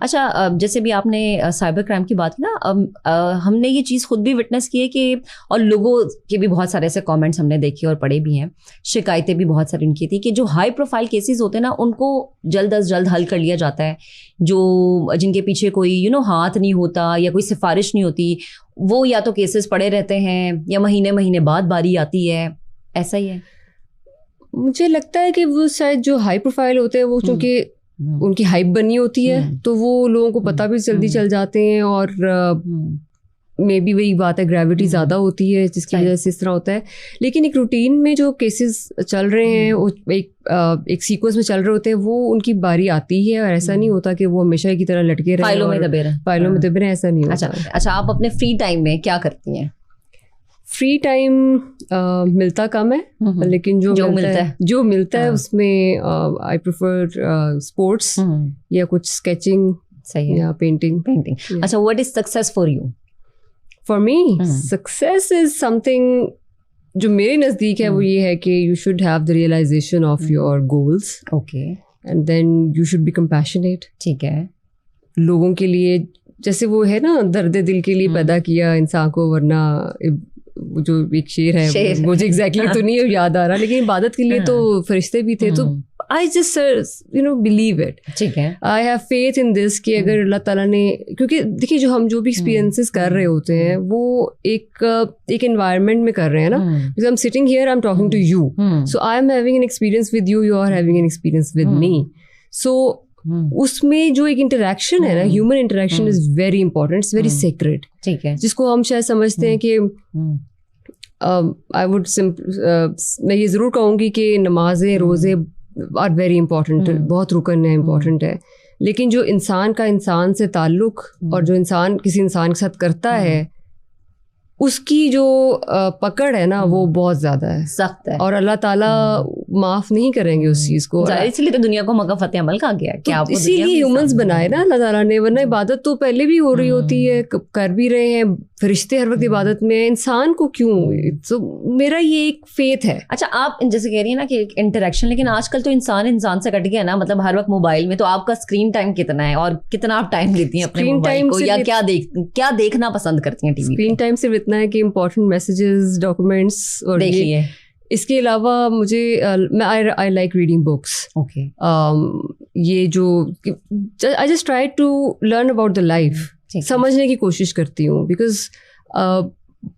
अच्छा, जैसे भी आपने साइबर क्राइम की बात की ना, हमने ये चीज़ खुद भी विटनेस की है कि, और लोगों के भी बहुत सारे ऐसे कमेंट्स हमने देखे और पढ़े भी हैं, शिकायतें भी बहुत सारी उनकी थी कि जो हाई प्रोफाइल केसेस होते हैं ना उनको जल्द अज जल्द हल कर लिया जाता है, जो जिनके पीछे कोई हाथ नहीं होता या कोई सिफारिश नहीं होती, वो या तो केसेस पड़े रहते हैं या महीने महीने बाद बारी आती है। ऐसा ही है? मुझे लगता है कि वो शायद जो हाई प्रोफाइल होते हैं वो चूँकि उनकी हाइप बनी होती है तो वो लोगों को पता भी जल्दी चल जाते हैं, और मे बी वही बात है, ग्रेविटी ज़्यादा होती है जिसकी वजह से इस तरह होता है। लेकिन एक रूटीन में जो केसेस चल रहे हैं एक सीक्वेंस में चल रहे होते हैं, वो उनकी बारी आती है, और ऐसा नहीं होता कि वो हमेशा की तरह लटके रहे फाइलों में दबे रहे, ऐसा नहीं होता। अच्छा, आप अपने फ्री टाइम में क्या करती हैं? फ्री टाइम मिलता कम है, लेकिन जो मिलता है उसमें आई प्रेफर स्पोर्ट्स या कुछ स्केचिंग या पेंटिंग। अच्छा, what is success for you? For me success is something जो मेरे नज़दीक है, वो ये है कि you should have the realization of your goals, okay, and then you should be compassionate. ठीक है, लोगों के लिए, जैसे वो है ना, दर्द दिल के लिए पैदा किया इंसान को, वरना जो एक शेर है मुझे एग्जैक्टली तो नहीं याद आ रहा, लेकिन इबादत के लिए तो फरिश्ते भी थे। तो आई जस्ट बिलीव इट, ठीक है, I have faith in this कि अगर अल्लाह ताला ने, क्योंकि देखिए जो भी एक्सपीरियंसेस कर रहे होते हैं वो एक एनवायरनमेंट में कर रहे हैं ना, because I am sitting here, I am talking to you, so I am having an experience with you, you are having an experience with me, so उसमें जो एक इंटरेक्शन है ना, human interaction is very important, it's very secret, ठीक है, जिसको हम शायद समझते हैं कि आई वुड मैं ये ज़रूर कहूँगी कि नमाजें रोज़े आर वेरी इंपॉर्टेंट, बहुत रुकन है, इंपॉर्टेंट है, लेकिन जो इंसान का इंसान से ताल्लुक और जो इंसान किसी इंसान के साथ करता है उसकी जो पकड़ है ना वो बहुत ज़्यादा है, सख्त है, और अल्लाह ताला माफ़ नहीं करेंगे उस चीज़ को। इसलिए तो दुनिया को मौका फतेह अमल कहा गया क्या, तो इसीलिए ह्यूमंस बनाए ना अल्लाह ताला ने, वरना इबादत तो पहले भी हो रही होती है, कर भी रहे हैं फरिश्ते हर वक्त इबादत में, इंसान को क्यों? तो मेरा ये एक फेथ है। अच्छा, आप जैसे कह रही है ना कि इंटरेक्शन, लेकिन आजकल तो इंसान से कट गया ना, मतलब हर वक्त मोबाइल में, तो आपका स्क्रीन टाइम कितना है और कितना आप टाइम देती हैं अपने मोबाइल को, या क्या देखना पसंद करती हैं टीवी? स्क्रीन टाइम सिर्फ इतना है कि इंपॉर्टेंट मैसेजेस, डॉक्यूमेंट्स और देख लिए। इसके अलावा मुझे I like reading books, okay, ये जो I just try to learn about the life, समझने की कोशिश करती हूँ, बिकॉज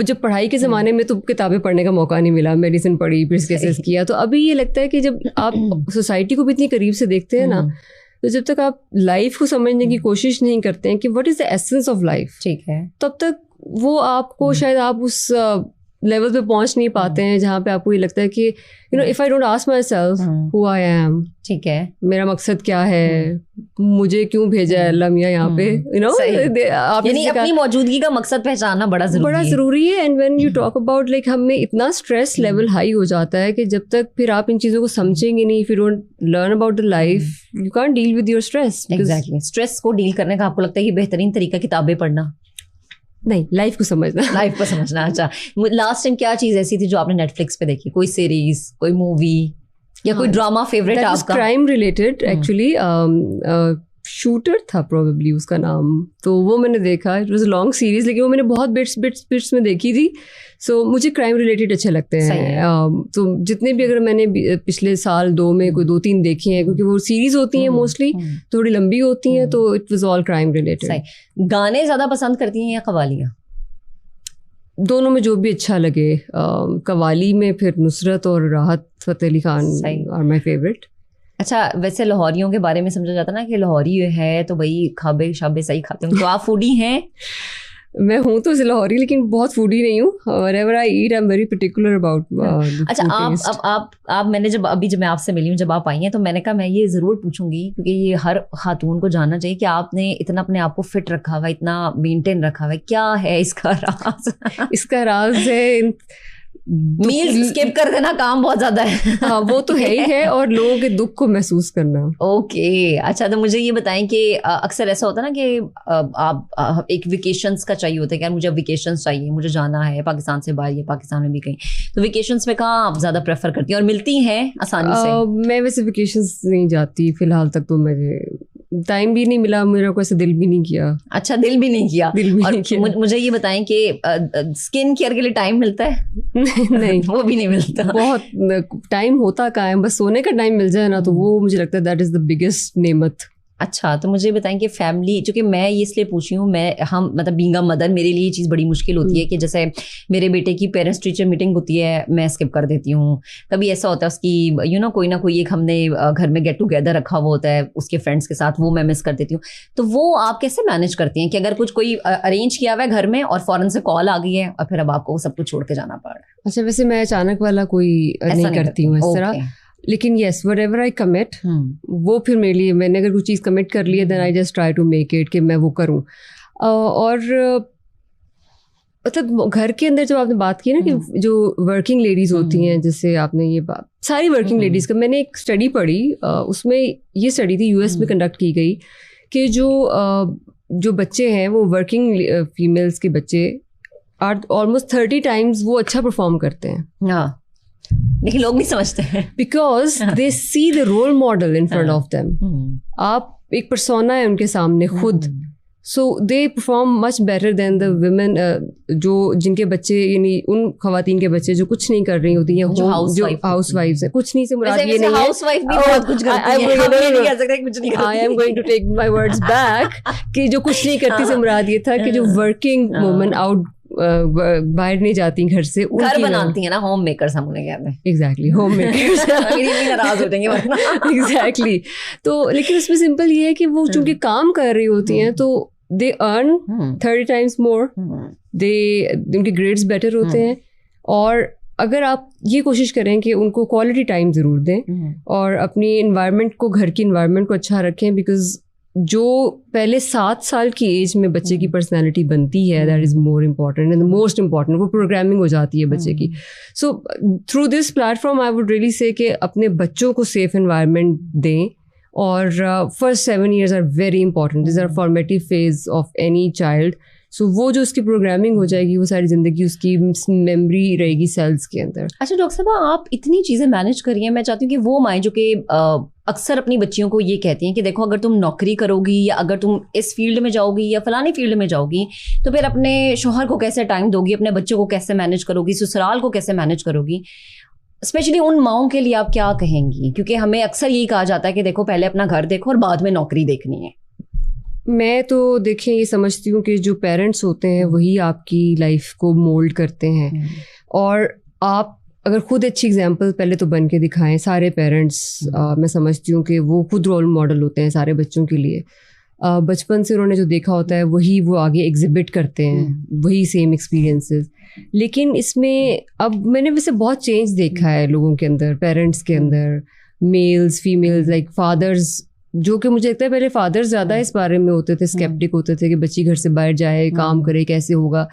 जब पढ़ाई के ज़माने में तो किताबें पढ़ने का मौका नहीं मिला, मेडिसिन पढ़ी, फिर केसेस किया, तो अभी ये लगता है कि जब आप सोसाइटी को भी इतनी करीब से देखते हैं ना, तो जब तक आप लाइफ को समझने की कोशिश नहीं करते हैं कि what is the essence of life, ठीक है, तब तक वो आपको शायद आप उस लेवल पे पहुंच नहीं पाते हैं जहाँ पे आपको ये लगता है कि if I don't ask my self who I am, ठीक है, मेरा मकसद क्या है, मुझे क्यों भेजा है अल्लाह मियां यहाँ पे, यानी अपनी मौजूदगी का मकसद पहचानना बड़ा जरूरी है। And when you talk about like, हमें इतना स्ट्रेस लेवल हाई हो जाता है कि जब तक फिर आप इन चीज़ों को समझेंगे नहीं, if you don't learn about the life, you can't deal with your stress. Exactly, stress को डील करने का आपको लगता है कि बेहतरीन तरीका किताबें पढ़ना नहीं, लाइफ को समझना। अच्छा, लास्ट टाइम क्या चीज़ ऐसी थी जो आपने नेटफ्लिक्स पे देखी, कोई सीरीज, कोई मूवी या कोई ड्रामा फेवरेट आपका? क्राइम रिलेटेड एक्चुअली, शूटर था प्रोबेबली उसका नाम, तो वो मैंने देखा, it was a long series, लेकिन वो मैंने बहुत बिट्स में देखी थी। सो मुझे क्राइम रिलेटेड अच्छे लगते हैं, तो जितने भी, अगर मैंने पिछले साल 2 में कोई 2-3 देखी हैं, क्योंकि वो सीरीज होती हैं मोस्टली, थोड़ी लंबी होती हैं, तो it was all crime related. गाने ज़्यादा पसंद करती हैं या कवालियाँ? दोनों में जो भी अच्छा लगे। कवाली में फिर नुसरत और Rahat Fateh Ali Khan are my favourite. अच्छा, वैसे लाहौरियों के बारे में समझा जाता ना कि लाहौरी है तो भाई खाबे शाबे सही खाते हैं, तो आप फूडी हैं? मैं हूँ तो लाहौरी, लेकिन बहुत फूडी नहीं हूँ। whenever I eat, I'm very particular about अच्छा, आप मैंने जब मैं आपसे मिली हूँ, जब आप आई हैं, तो मैंने कहा मैं ये ज़रूर पूछूंगी, क्योंकि ये हर खातून को जानना चाहिए कि आपने इतना अपने आप को फिट रखा हुआ है, इतना मेंटेन रखा हुआ है, क्या है इसका राज? इसका राज है मील स्किप कर देना, काम बहुत ज्यादा है। हाँ, वो तो है ही है, और लोगों के दुख को महसूस करना। ओके, अच्छा, तो मुझे ये बताएं कि अक्सर ऐसा होता है ना कि आप एक वेकेशंस का चाहिए होता है कि यार मुझे वेकेशंस चाहिए, मुझे जाना है पाकिस्तान से बाहर या पाकिस्तान में भी कहीं, तो वेकेशंस में कहाँ आप ज्यादा प्रेफर करती हैं और मिलती हैं आसानी से? मैं वैसे वेकेशंस नहीं जाती फिलहाल तक, तो मुझे टाइम भी नहीं मिला, मेरे को ऐसे दिल भी नहीं किया। अच्छा, दिल भी नहीं किया। मुझे ये बताएं कि स्किन केयर के लिए टाइम मिलता है? नहीं वो भी नहीं मिलता। बहुत टाइम होता कहाँ है, बस सोने का टाइम मिल जाए ना तो वो मुझे लगता है दैट इज द बिगेस्ट नेमत। अच्छा, तो मुझे बताएं कि फैमिली, चूंकि मैं ये इसलिए पूछ रही हूँ, हम मतलब बीइंग अ मदर मेरे लिए ये चीज़ बड़ी मुश्किल होती है कि जैसे मेरे बेटे की पेरेंट्स टीचर मीटिंग होती है, मैं स्किप कर देती हूँ। कभी ऐसा होता है उसकी कोई ना कोई एक हमने घर में गेट टुगेदर रखा हुआ होता है उसके फ्रेंड्स के साथ, वो मैं मिस कर देती हूँ। तो वो आप कैसे मैनेज करती हैं कि अगर कुछ कोई अरेंज किया हुआ है घर में और फौरन से कॉल आ गई है और फिर अब आपको सब कुछ छोड़ के जाना पड़ रहा है? अच्छा, वैसे मैं अचानक वाला कोई नहीं करती हूँ इस तरह, लेकिन येस व्हाटएवर आई कमिट, वो फिर मेरे लिए, मैंने अगर कुछ चीज़ कमिट कर ली है then I just try to make it कि मैं वो करूँ। और मतलब घर के अंदर जब आपने बात की ना कि जो वर्किंग लेडीज होती हैं, जैसे आपने ये बात, सारी वर्किंग लेडीज का मैंने एक स्टडी पढ़ी, उसमें ये स्टडी थी यूएस में कंडक्ट की गई कि जो बच्चे हैं वो वर्किंग फीमेल्स के बच्चे आर ऑलमोस्ट 30 टाइम्स वो अच्छा परफॉर्म करते हैं। लेकिन लोग नहीं समझते हैं because they see the role model in front of them. आप एक पर्सोना है उनके सामने खुद, so they perform much better than the women जो जिनके बच्चे, यानी उन खवातीन के बच्चे जो कुछ नहीं कर रही होती हैं, जो हाउस वाइफ्स है। कुछ नहीं से मुराद ये नहीं है, I am going to take my words back कि जो कुछ नहीं करती से मुराद ये था कि जो वर्किंग वुमेन आउट बाहर नहीं जाती घर से, घर बनाती है ना, होम मेकर्स हम उन्हें कहते हैं। Exactly, home makers. नाराज हो जाएंगे वरना। एग्जैक्टली। तो लेकिन उसमें सिंपल ये है कि वो चूंकि काम कर रही होती हैं तो दे अर्न 30 टाइम्स मोर, उनके ग्रेड्स बेटर होते हैं। और अगर आप ये कोशिश करें कि उनको क्वालिटी टाइम ज़रूर दें और अपनी इन्वायरमेंट को, घर की इन्वायरमेंट को अच्छा रखें, बिकॉज जो पहले 7 साल की एज में बच्चे की पर्सनालिटी बनती है, that is more important and most important, वो प्रोग्रामिंग हो जाती है बच्चे की। So through this platform I would really say कि अपने बच्चों को सेफ एनवायरनमेंट दें। और first 7 years are very important, this are formative phase of any child. So वो जो उसकी प्रोग्रामिंग हो जाएगी वो सारी ज़िंदगी उसकी मेमोरी रहेगी सेल्स के अंदर। अच्छा डॉक्टर साहब, आप इतनी चीज़ें मैनेज करिए, मैं चाहती हूँ कि वो माएँ जो कि अक्सर अपनी बच्चियों को ये कहती हैं कि देखो अगर तुम नौकरी करोगी या अगर तुम इस फील्ड में जाओगी या फलानी फील्ड में जाओगी तो फिर अपने शोहर को कैसे टाइम दोगी, अपने बच्चों को कैसे मैनेज करोगी, ससुराल को कैसे मैनेज करोगी। स्पेशली उन माओं के लिए आप क्या कहेंगी? क्योंकि हमें अक्सर यही कहा जाता है कि देखो पहले अपना घर देखो और बाद में नौकरी देखनी है। मैं तो देखें ये समझती हूँ कि जो पेरेंट्स होते हैं वही आपकी लाइफ को मोल्ड करते हैं। और आप अगर खुद अच्छी एग्जाम्पल पहले तो बन के दिखाएं, सारे पेरेंट्स मैं समझती हूँ कि वो खुद रोल मॉडल होते हैं सारे बच्चों के लिए। बचपन से उन्होंने जो देखा होता है वही वो आगे एग्जिबिट करते हैं, वही सेम एक्सपीरियंसेस। लेकिन इसमें अब मैंने वैसे बहुत चेंज देखा है लोगों के अंदर, पेरेंट्स के अंदर, मेल्स फीमेल्स, लाइक फादर्स, जो कि मुझे लगता है पहले फादर्स ज़्यादा इस बारे में होते थे, स्केप्टिक होते थे कि बच्ची घर से बाहर जाए, काम करे, कैसे होगा।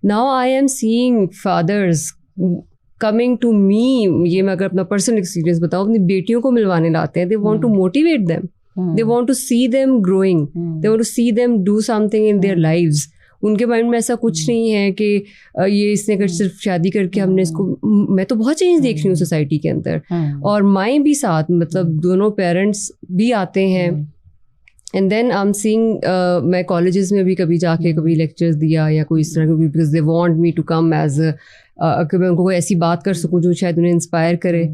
Now I am seeing fathers coming to me, ये मैं अगर अपना पर्सनल एक्सपीरियंस बताऊँ, अपनी बेटियों को मिलवाने लाते हैं। They want to motivate them, they want to see them growing, they want to see them do something in their lives. उनके माइंड में ऐसा कुछ नहीं है कि ये इसने अगर सिर्फ शादी करके हमने इसको, मैं तो बहुत चेंज देख रही हूँ सोसाइटी के अंदर। और माएँ भी साथ, मतलब दोनों पेरेंट्स भी आते हैं। And then I am seeing, मैं कॉलेजेस में भी कभी जाके कभी लेक्चर्स दिया या कोई इस तरह के, because they want me to come as कि मैं उनको कोई ऐसी बात कर सकूं जो शायद उन्हें इंस्पायर करे।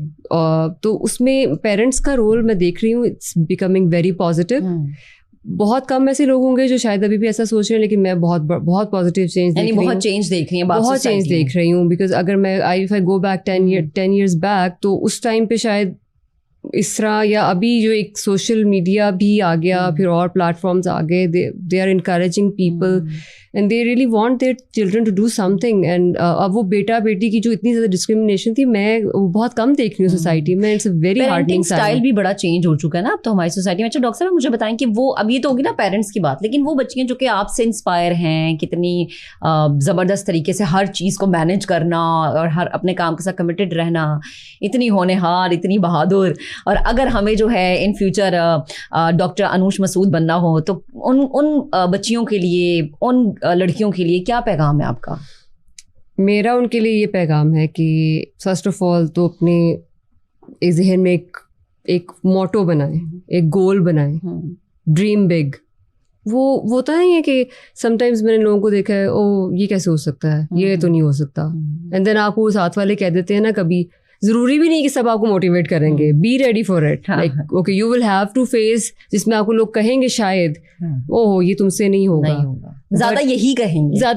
तो उसमें पेरेंट्स का रोल मैं देख रही हूँ, इट्स बिकमिंग वेरी पॉजिटिव। बहुत कम ऐसे लोग होंगे जो शायद अभी भी ऐसा सोच रहे हैं, लेकिन मैं बहुत पॉजिटिव चेंज देख रही हूँ। बहुत चेंज देख रही हैं, बहुत चेंज देख रही हूँ। बिकॉज अगर मैं if I go back 10 years back, तो उस टाइम पे शायद इस तरह, या अभी जो एक सोशल मीडिया भी आ गया, फिर और प्लेटफॉर्म्स आ गए, they are encouraging people and they really want their children to do something. And अब वो बेटा बेटी की जो इतनी ज़्यादा डिस्क्रिमिनेशन थी, मैं वो बहुत कम देख रही हूँ सोसाइटी में। It's a very hardening style भी बड़ा चेंज हो चुका है ना अब तो हमारी सोसाइटी में। अच्छा डॉक्टर साहब मुझे बताएं कि वो, अब ये तो होगी ना पेरेंट्स की बात, लेकिन वो बच्चियां जो कि आपसे इंस्पायर हैं, कितनी ज़बरदस्त तरीके से हर चीज़ को मैनेज करना और हर अपने काम के साथ कमिटेड रहना, इतनी होनहार, इतनी बहादुर, और अगर हमें जो है in future doctor Anoosh Masood बनना हो तो उन बच्चियों के लिए, उन लड़कियों के लिए क्या पैगाम है आपका? मेरा उनके लिए ये पैगाम है कि फर्स्ट ऑफ ऑल तो अपने जहन में एक मोटो बनाएं, एक गोल बनाएं ड्रीम बिग। वो होता नहीं है कि समटाइम्स मैंने लोगों को देखा है, ओ ये कैसे हो सकता है, ये तो नहीं हो सकता, एंड देन आपको साथ वाले कह देते हैं ना, कभी जरूरी भी नहीं कि सब आपको मोटिवेट करेंगे, be ready for it, like okay you will have to face, जिसमें आपको लोग कहेंगे शायद ओहो ये तुमसे नहीं होगा, ज्यादा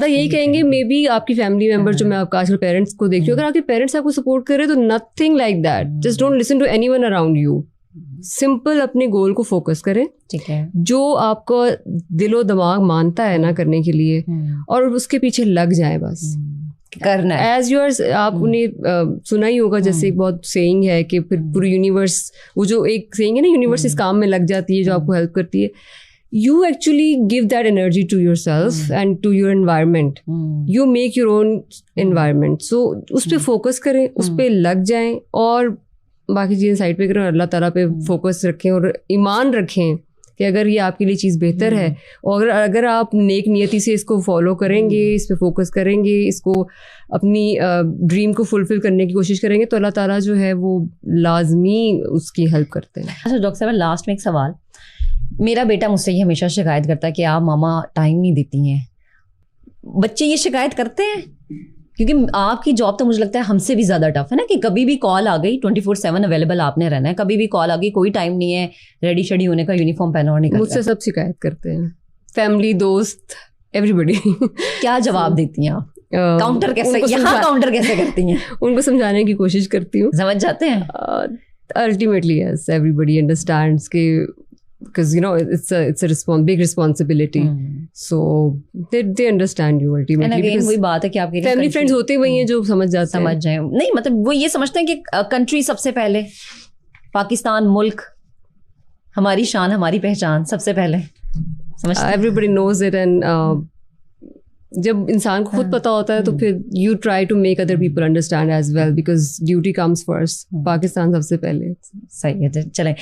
यही कहेंगे, मे बी आपकी फैमिली मेंबर, जो मैं आपका आजकल पेरेंट्स को देख रही हूँ, अगर आपके पेरेंट्स आपको सपोर्ट कर रहे हैं तो nothing like that, just don't listen to anyone around you, simple अपने गोल को फोकस करें, ठीक है, जो आपको दिलो दिमाग मानता है ना करने के लिए, और उसके पीछे लग जाए, बस करना है एज योर्स। आपने सुना ही होगा, जैसे एक बहुत सेइंग है कि फिर पूरी यूनिवर्स, वो जो एक सेइंग है ना, यूनिवर्स इस काम में लग जाती है जो आपको हेल्प करती है, you actually give that energy to yourself and to your environment. You make your own environment. So उस पे फोकस करें, उस पे लग जाएं, और बाकी चीज़ें साइड पे करें, अल्लाह ताला पे फोकस रखें और ईमान रखें कि अगर ये आपके लिए चीज़ बेहतर है, और अगर आप नेक नियति से इसको फॉलो करेंगे, इस पे फोकस करेंगे, इसको अपनी ड्रीम को फुलफिल करने की कोशिश करेंगे, तो अल्लाह ताला जो है वो लाजमी उसकी हेल्प करते हैं। अच्छा डॉक्टर साहब, लास्ट में एक सवाल, मेरा बेटा मुझसे ये हमेशा शिकायत करता है कि आप मामा टाइम नहीं देती हैं। बच्चे ये शिकायत करते हैं? क्योंकि आपकी जॉब तो मुझे लगता है हमसे भी ज़्यादा टफ है ना, कि कभी भी कॉल आ गई, 24/7 अवेलेबल आपने रहना है, कभी भी कॉल आ गई, कोई टाइम नहीं है रेडी शेडी होने का, यूनिफॉर्म पहना और निकलना। मुझसे सब शिकायत करते हैं, फैमिली, दोस्त, एवरीबडी। क्या जवाब देती हैं आप? काउंटर कैसे, यहाँ काउंटर कैसे करती हैं? उनको समझाने की कोशिश करती हूँ। समझ जाते हैं? अल्टीमेटली यस, एवरीबडी अंडरस्टैंड्स कि because you know it's a big responsibility, so they understand you ultimately. And again वही बात है कि आपके फैमिली फ्रेंड्स होते वही हैं जो समझ जाए, नहीं मतलब वो ये समझते हैं कि कंट्री सबसे पहले, पाकिस्तान मुल्क, हमारी शान हमारी पहचान सबसे पहले, समझते हैं। everybody knows it, and जब इंसान को खुद पता होता है तो फिर you try to make other people understand as well, because duty comes first. Pakistan सबसे पहले। सही है, चलें।